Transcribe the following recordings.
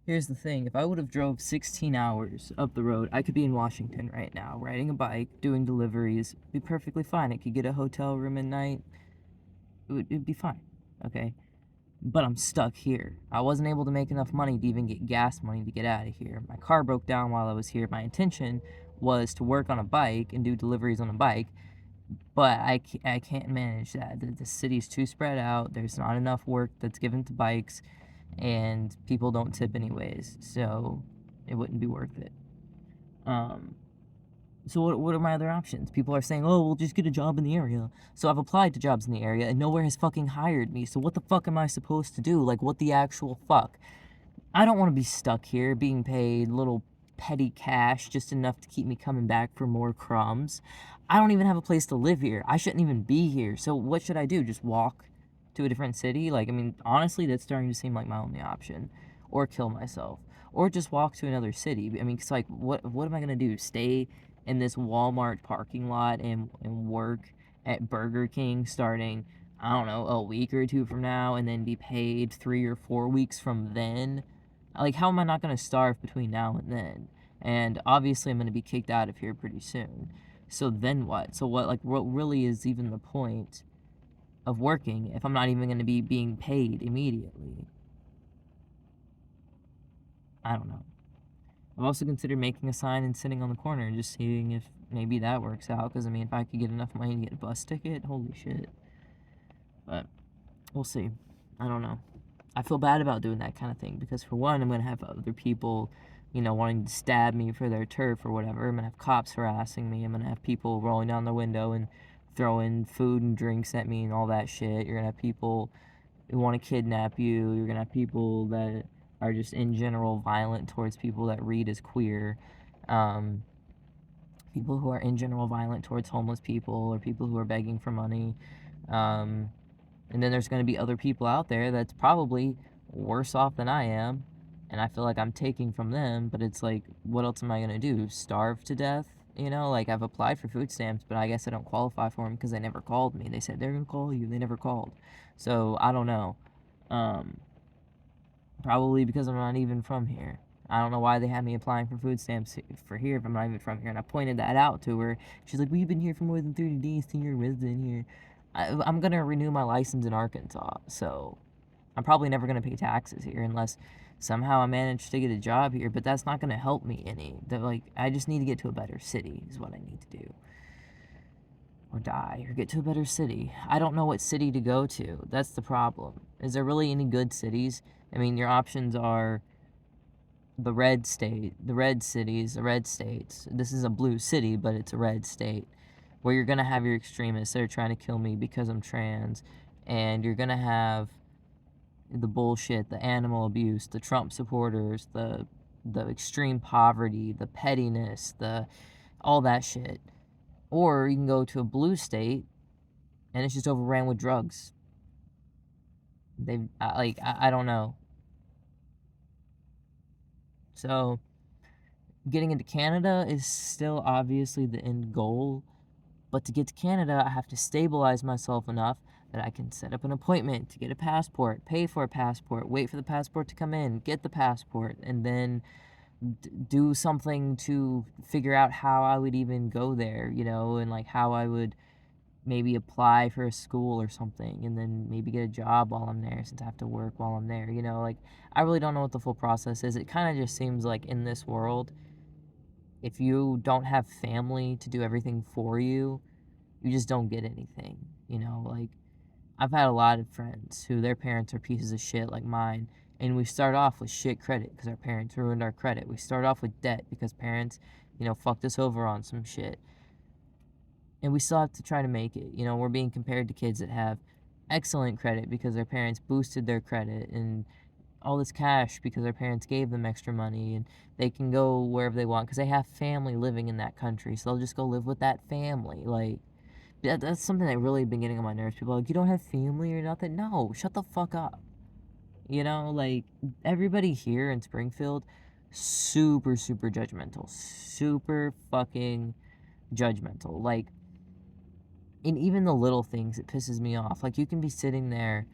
Here's the thing, if I would have drove 16 hours up the road, I could be in Washington right now, riding a bike, doing deliveries, be perfectly fine. I could get a hotel room at night. It'd be fine, okay? But I'm stuck here. I wasn't able to make enough money to even get gas money to get out of here. My car broke down while I was here. My intention was to work on a bike and do deliveries on a bike, but I can't manage that. The city's too spread out. There's not enough work that's given to bikes, and people don't tip anyways, so it wouldn't be worth it. Um, so what are my other options? People are saying, "Oh, we'll just get a job in the area." So I've applied to jobs in the area, and nowhere has fucking hired me. So what the fuck am I supposed to do? Like, what the actual fuck? I don't want to be stuck here being paid little petty cash just enough to keep me coming back for more crumbs. I don't even have a place to live here. I shouldn't even be here. So what should I do? Just walk to a different city? Like, I mean, honestly, that's starting to seem like my only option. Or kill myself. Or just walk to another city. I mean, it's like, what am I going to do? Stay in this Walmart parking lot and work at Burger King starting, I don't know, a week or two from now, and then be paid 3 or 4 weeks from then? Like, how am I not going to starve between now and then? And obviously, I'm going to be kicked out of here pretty soon. So then what? So what really is even the point of working if I'm not even going to be being paid immediately? I don't know. I've also considered making a sign and sitting on the corner and just seeing if maybe that works out. Because, I mean, if I could get enough money to get a bus ticket, holy shit. But we'll see. I don't know. I feel bad about doing that kind of thing because, for one, I'm going to have other people, wanting to stab me for their turf or whatever. I'm going to have cops harassing me. I'm going to have people rolling down the window and throwing food and drinks at me and all that shit. You're going to have people who want to kidnap you. You're going to have people that are just in general violent towards people that read as queer. Um, People who are in general violent towards homeless people or people who are begging for money. Um, and then there's going to be other people out there that's probably worse off than I am. And I feel like I'm taking from them, but it's like, what else am I going to do? Starve to death? Like, I've applied for food stamps, but I guess I don't qualify for them because they never called me. They said they're going to call you. They never called. So I don't know. Um, Probably because I'm not even from here. I don't know why they had me applying for food stamps for here if I'm not even from here. And I pointed that out to her. She's like, well, you've been here for more than 30 days, so you're a resident here. I'm going to renew my license in Arkansas, so I'm probably never going to pay taxes here unless somehow I manage to get a job here, but that's not going to help me any. I just need to get to a better city is what I need to do. Or die, or get to a better city. I don't know what city to go to. That's the problem. Is there really any good cities? I mean, your options are the red state, the red cities, the red states. This is a blue city, but it's a red state where you're going to have your extremists that are trying to kill me because I'm trans, and you're going to have the bullshit, the animal abuse, the Trump supporters, the extreme poverty, the pettiness, the all that shit. Or you can go to a blue state and it's just overran with drugs. They've I don't know. So getting into Canada is still obviously the end goal, but to get to Canada, I have to stabilize myself enough that I can set up an appointment to get a passport, pay for a passport, wait for the passport to come in, get the passport, and then do something to figure out how I would even go there, and like how I would maybe apply for a school or something and then maybe get a job while I'm there since I have to work while I'm there. Like, I really don't know what the full process is. It kind of just seems like in this world, if you don't have family to do everything for you, you just don't get anything. Like, I've had a lot of friends who their parents are pieces of shit like mine, and we start off with shit credit because our parents ruined our credit. We start off with debt because parents, fucked us over on some shit. And we still have to try to make it. We're being compared to kids that have excellent credit because their parents boosted their credit and all this cash because their parents gave them extra money and they can go wherever they want because they have family living in that country. So they'll just go live with that family. Like, that's something that really been getting on my nerves. People are like, you don't have family or nothing? No, shut the fuck up. Like, everybody here in Springfield, super, super judgmental. Super fucking judgmental. Like, in even the little things, it pisses me off. Like, you can be sitting there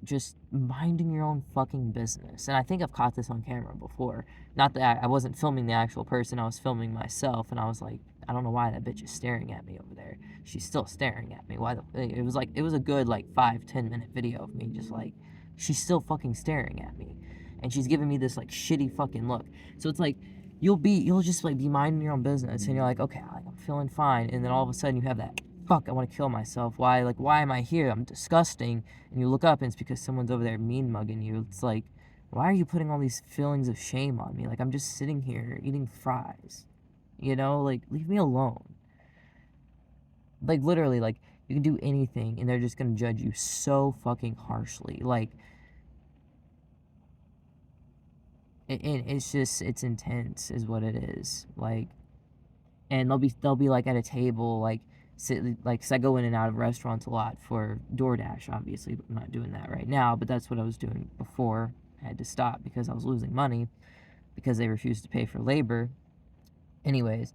just minding your own fucking business. And I think I've caught this on camera before. Not that I wasn't filming the actual person, I was filming myself, and I was like, I don't know why that bitch is staring at me over there. She's still staring at me. Why the? It was like, it was a good like 5-10 minute video of me just like, she's still fucking staring at me, and she's giving me this like shitty fucking look. So it's like, you'll just like be minding your own business, and you're like, okay, like, I'm feeling fine, and then all of a sudden you have that, fuck, I want to kill myself. Why am I here? I'm disgusting. And you look up and it's because someone's over there mean mugging you. It's like, why are you putting all these feelings of shame on me? Like, I'm just sitting here eating fries. You know, like, leave me alone. Like, literally, like, you can do anything and they're just gonna judge you so fucking harshly. Like, it's intense, is what it is. Like, and they'll be like at a table, like, like, cause I go in and out of restaurants a lot for DoorDash, obviously, but I'm not doing that right now, but that's what I was doing before. I had to stop because I was losing money because they refused to pay for labor. Anyways,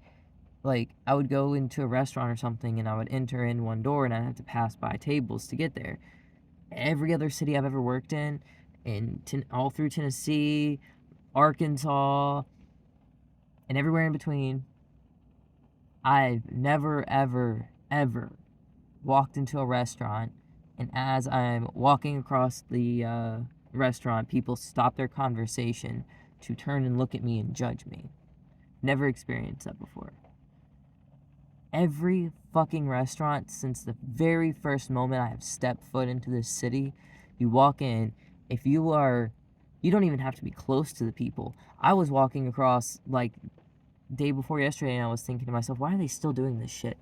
like, I would go into a restaurant or something and I would enter in one door and I'd have to pass by tables to get there. Every other city I've ever worked in all through Tennessee, Arkansas, and everywhere in between, I've never, ever, ever walked into a restaurant, and as I'm walking across the restaurant, people stop their conversation to turn and look at me and judge me. Never experienced that before. Every fucking restaurant since the very first moment I have stepped foot into this city, you walk in, if you don't even have to be close to the people. I was walking across, like, day before yesterday, and I was thinking to myself, why are they still doing this shit?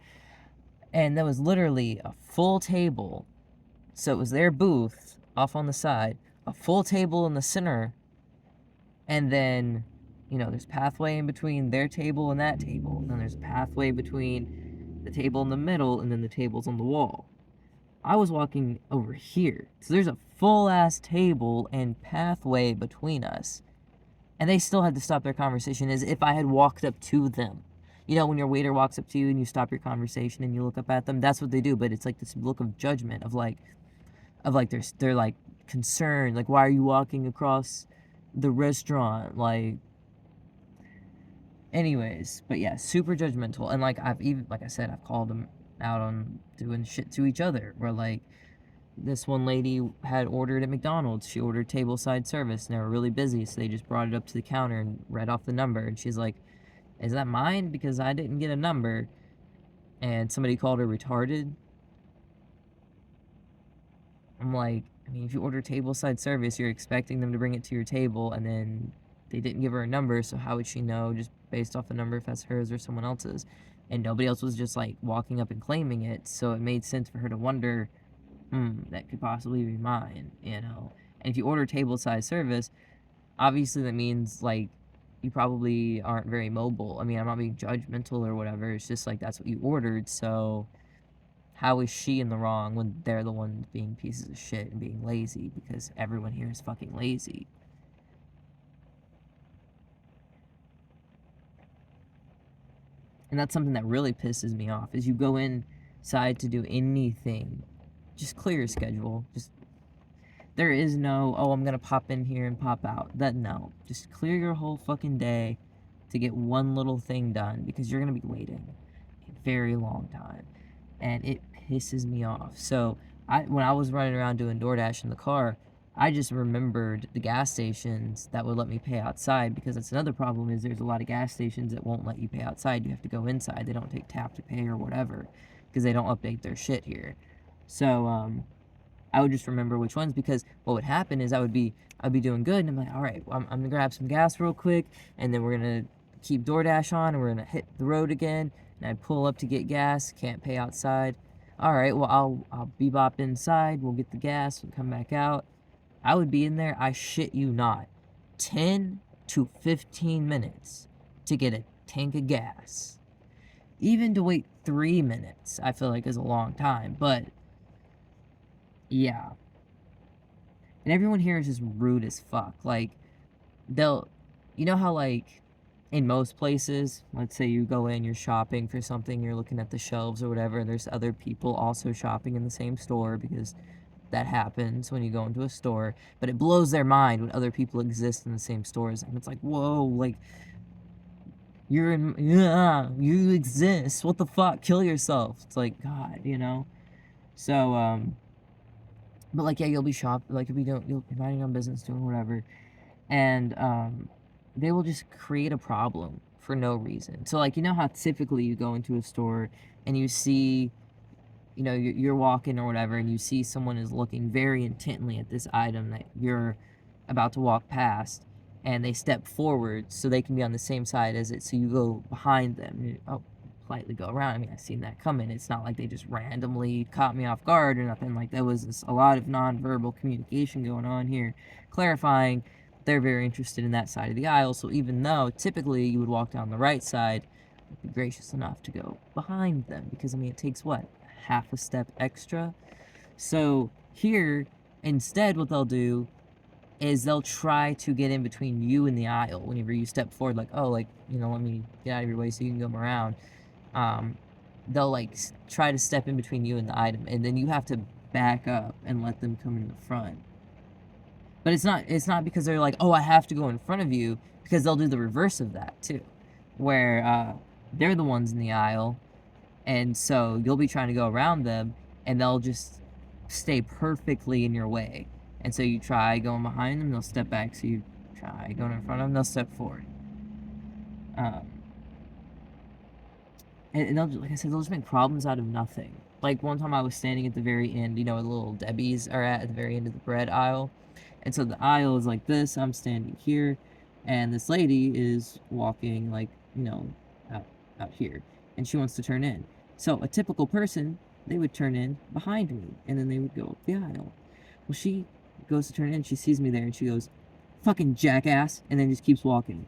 And there was literally a full table. So it was their booth off on the side, a full table in the center, and then, there's pathway in between their table and that table. And then there's a pathway between the table in the middle and then the tables on the wall. I was walking over here. So there's a full ass table and pathway between us. And they still had to stop their conversation as if I had walked up to them. You know, when your waiter walks up to you and you stop your conversation and you look up at them, that's what they do. But it's like this look of judgment of like they're like concerned, like, why are you walking across the restaurant? Like, anyways, but yeah, super judgmental. And like, like I said, I've called them out on doing shit to each other, where like, this one lady had ordered at McDonald's. She ordered tableside service, and they were really busy, so they just brought it up to the counter and read off the number. And she's like, is that mine? Because I didn't get a number. And somebody called her retarded. I'm like, I mean, if you order tableside service, you're expecting them to bring it to your table, and then they didn't give her a number, so how would she know just based off the number if that's hers or someone else's? And nobody else was just like walking up and claiming it, so it made sense for her to wonder, that could possibly be mine, And if you order table-side service, obviously that means, like, you probably aren't very mobile. I mean, I'm not being judgmental or whatever, it's just, like, that's what you ordered, so how is she in the wrong when they're the ones being pieces of shit and being lazy, because everyone here is fucking lazy. And that's something that really pisses me off, is you go inside to do anything, just clear your schedule. There is no, oh, I'm gonna pop in here and pop out. No. Just clear your whole fucking day to get one little thing done, because you're gonna be waiting a very long time. And it pisses me off. So, when I was running around doing DoorDash in the car, I just remembered the gas stations that would let me pay outside, because that's another problem, is there's a lot of gas stations that won't let you pay outside. You have to go inside. They don't take tap to pay or whatever, because they don't update their shit here. So, I would just remember which ones, because what would happen is I'd be doing good, and I'm like, all right, well, I'm gonna grab some gas real quick, and then we're gonna keep DoorDash on, and we're gonna hit the road again, and I'd pull up to get gas, can't pay outside. All right, well, I'll bebop inside, we'll get the gas, we'll come back out. I would be in there, I shit you not, 10 to 15 minutes to get a tank of gas. Even to wait 3 minutes, I feel like is a long time, but yeah. And everyone here is just rude as fuck. Like, you know how, like, in most places, let's say you go in, you're shopping for something, you're looking at the shelves or whatever, and there's other people also shopping in the same store, because that happens when you go into a store, but it blows their mind when other people exist in the same stores. And it's like, whoa, like, yeah, you exist. What the fuck? Kill yourself. It's like, God, you know? So, but like, yeah, you'll be like, you'll be minding your own business, doing whatever. And, they will just create a problem for no reason. So, like, you know how typically you go into a store and you see, you know, you're walking or whatever, and you see someone is looking very intently at this item that you're about to walk past, and they step forward so they can be on the same side as it. So you go behind them. Politely go around. I mean, I've seen that coming. It's not like they just randomly caught me off guard or nothing. Like, that was a lot of nonverbal communication going on here, clarifying they're very interested in that side of the aisle. So even though typically you would walk down the right side, be gracious enough to go behind them, because I mean, it takes what, half a step extra. So here, instead, what they'll do is they'll try to get in between you and the aisle whenever you step forward, like, oh, like, you know, let me get out of your way so you can come around. They'll like try to step in between you and the item, and then you have to back up and let them come in the front. But it's not because they're like, oh, I have to go in front of you, because they'll do the reverse of that too, where they're the ones in the aisle, and so you'll be trying to go around them, and they'll just stay perfectly in your way. And so you try going behind them, they'll step back. So you try going in front of them, they'll step forward. And they'll, like I said, they'll just make problems out of nothing. Like, one time I was standing at the very end, you know, where the little Debbie's are at the very end of the bread aisle. And so the aisle is like this, I'm standing here, and this lady is walking, like, you know, out here, and she wants to turn in. So a typical person, they would turn in behind me, and then they would go up the aisle. Well, she goes to turn in, she sees me there, and she goes, fucking jackass, and then just keeps walking.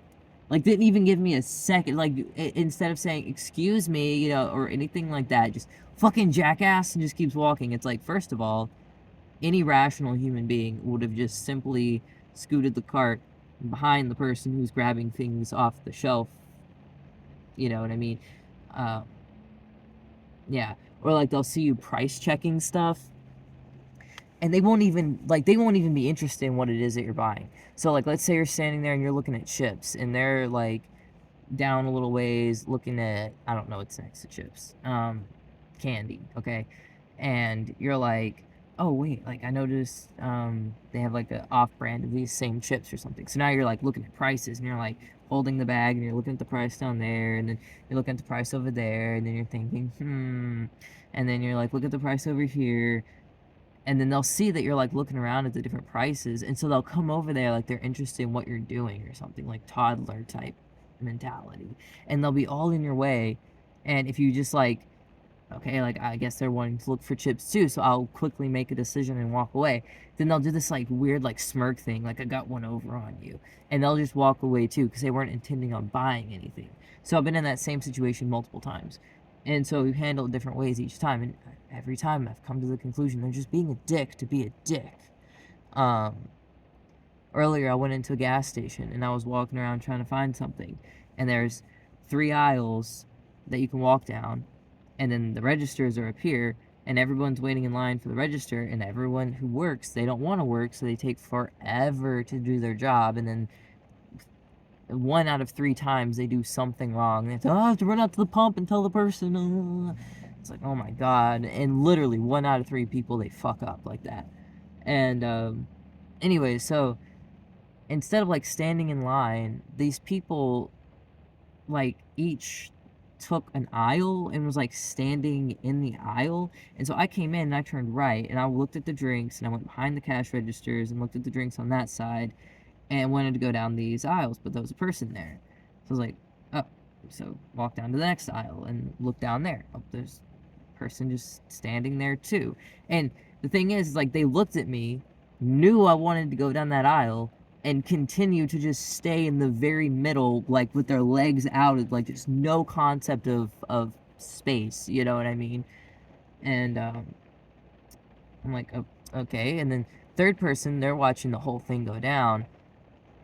Like, didn't even give me a second, like, instead of saying, excuse me, you know, or anything like that, just fucking jackass, and just keeps walking. It's like, first of all, any rational human being would have just simply scooted the cart behind the person who's grabbing things off the shelf. You know what I mean? Yeah. Or like, they'll see you price checking stuff, and they won't even be interested in what it is that you're buying. So like, let's say you're standing there and you're looking at chips, and they're like down a little ways looking at, I don't know what's next to chips, candy, okay? And you're like, oh wait, like, I noticed they have like a off-brand of these same chips or something. So now you're like looking at prices, and you're like holding the bag, and you're looking at the price down there, and then you're looking at the price over there, and then you're thinking, and then you're like, look at the price over here. And then they'll see that you're like looking around at the different prices, and so they'll come over there like they're interested in what you're doing or something, like toddler type mentality, and they'll be all in your way. And if you just like, okay, like, I guess they're wanting to look for chips too, so I'll quickly make a decision and walk away, then they'll do this like weird like smirk thing, like I got one over on you, and they'll just walk away too, because they weren't intending on buying anything. So I've been in that same situation multiple times, and so we've handled it different ways each time, and every time I've come to the conclusion they're just being a dick to be a dick. Earlier I went into a gas station, and I was walking around trying to find something, and there's 3 aisles that you can walk down, and then the registers are up here, and everyone's waiting in line for the register, and everyone who works, they don't want to work, so they take forever to do their job, and then 1 out of 3 times they do something wrong. They have to, I have to run out to the pump and tell the person. It's like, oh my god. And literally 1 out of 3 people, they fuck up like that. And anyway, so instead of like standing in line, these people like each took an aisle and was like standing in the aisle. And so I came in and I turned right, and I looked at the drinks, and I went behind the cash registers and looked at the drinks on that side, and wanted to go down these aisles, but there was a person there. So I was like, oh. So walk down to the next aisle and look down there. Oh, there's a person just standing there too. And the thing is, like, they looked at me, knew I wanted to go down that aisle, and continue to just stay in the very middle, like with their legs out, like just no concept of space, you know what I mean? And I'm like, oh, okay. And then third person, they're watching the whole thing go down,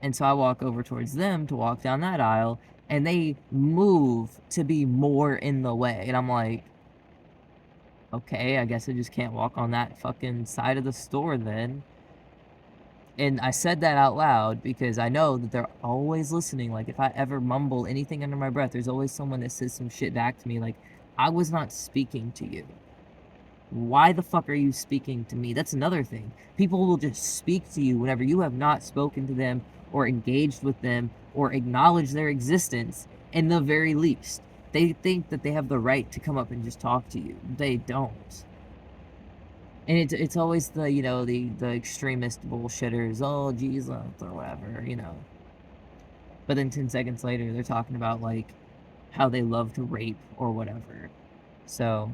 and so I walk over towards them to walk down that aisle, and they move to be more in the way, and I'm like, Okay, I guess I just can't walk on that fucking side of the store then. And I said that out loud because I know that they're always listening. Like, if I ever mumble anything under my breath, there's always someone that says some shit back to me like, I was not speaking to you. Why the fuck are you speaking to me? That's another thing. People will just speak to you whenever you have not spoken to them or engaged with them or acknowledged their existence in the very least. They think that they have the right to come up and just talk to you. They don't. And it's always the, you know, the extremist bullshitters, oh, Jesus, or whatever, you know. But then 10 seconds later, they're talking about, like, how they love to rape or whatever. So,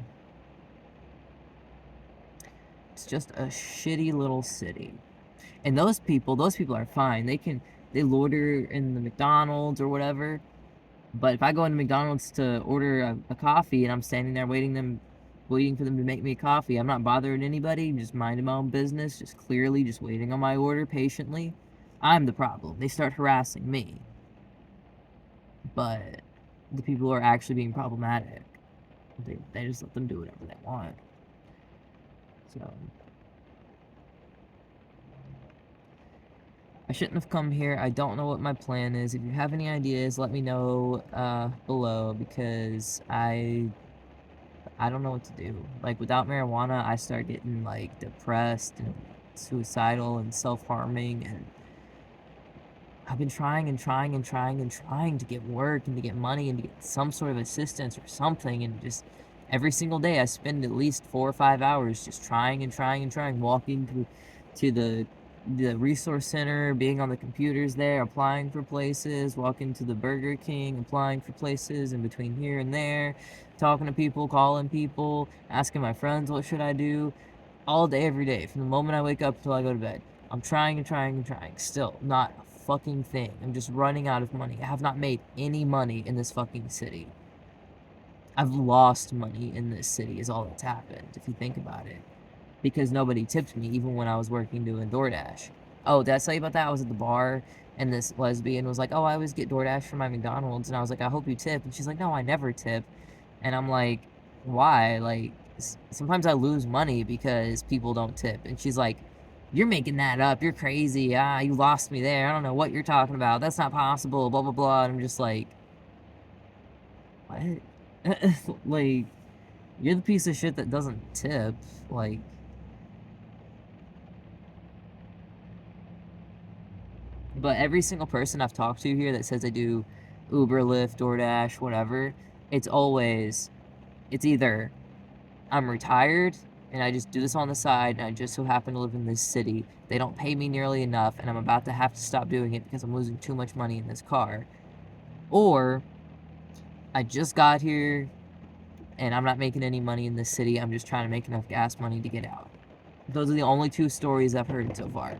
it's just a shitty little city. And those people are fine. They loiter in the McDonald's or whatever. But if I go into McDonald's to order a coffee and I'm standing there waiting for them to make me a coffee, I'm not bothering anybody, just minding my own business, just clearly just waiting on my order patiently. I'm the problem. They start harassing me. But the people who are actually being problematic, they just let them do whatever they want. So I shouldn't have come here. I don't know what my plan is. If you have any ideas, let me know below, because I don't know what to do. Like, without marijuana, I start getting, like, depressed and suicidal and self-harming, and I've been trying and trying and trying and trying to get work and to get money and to get some sort of assistance or something, and just every single day I spend at least 4 or 5 hours just trying and trying and trying, walking to the resource center, being on the computers there, applying for places, walking to the Burger King, applying for places in between here and there, talking to people, calling people, asking my friends what should I do, all day, every day, from the moment I wake up until I go to bed. I'm trying and trying and trying. Still, not a fucking thing. I'm just running out of money. I have not made any money in this fucking city. I've lost money in this city is all that's happened, if you think about it. Because nobody tipped me, even when I was working doing DoorDash. Oh, did I tell you about that? I was at the bar, and this lesbian was like, oh, I always get DoorDash from my McDonald's. And I was like, I hope you tip. And she's like, no, I never tip. And I'm like, why? Like, sometimes I lose money because people don't tip. And she's like, you're making that up. You're crazy. Ah, you lost me there. I don't know what you're talking about. That's not possible. Blah, blah, blah. And I'm just like, what? Like, you're the piece of shit that doesn't tip. Like, but every single person I've talked to here that says they do Uber, Lyft, DoorDash, whatever, it's either I'm retired and I just do this on the side and I just so happen to live in this city. They don't pay me nearly enough and I'm about to have to stop doing it because I'm losing too much money in this car. Or I just got here and I'm not making any money in this city. I'm just trying to make enough gas money to get out. Those are the only two stories I've heard so far.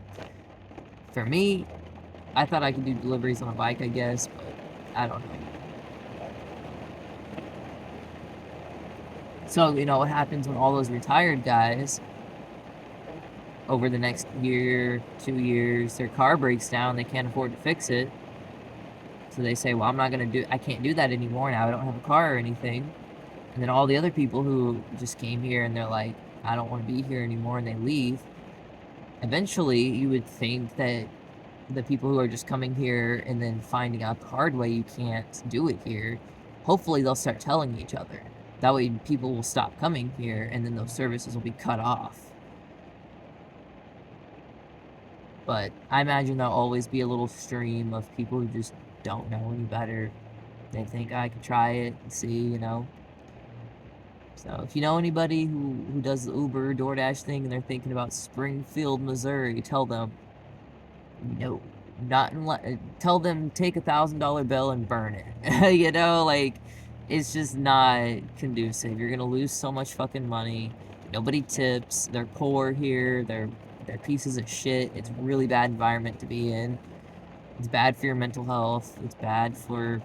For me, I thought I could do deliveries on a bike, I guess, but I don't know. So, you know, what happens when all those retired guys, over the next year, 2 years, their car breaks down, they can't afford to fix it. So they say, well, I can't do that anymore now, I don't have a car or anything. And then all the other people who just came here and they're like, I don't want to be here anymore, and they leave. Eventually, you would think that the people who are just coming here and then finding out the hard way you can't do it here, hopefully they'll start telling each other. That way people will stop coming here and then those services will be cut off. But I imagine there'll always be a little stream of people who just don't know any better. They think I could try it and see, you know. So if you know anybody who does the Uber, DoorDash thing and they're thinking about Springfield, Missouri, tell them, no, not unless, tell them take $1,000 bill and burn it. You know, like, it's just not conducive. You're gonna lose so much fucking money. Nobody tips. They're poor here. They're pieces of shit. It's a really bad environment to be in. It's bad for your mental health. It's bad for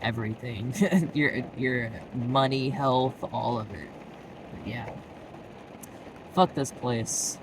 everything. your money, health, all of it. But yeah. Fuck this place.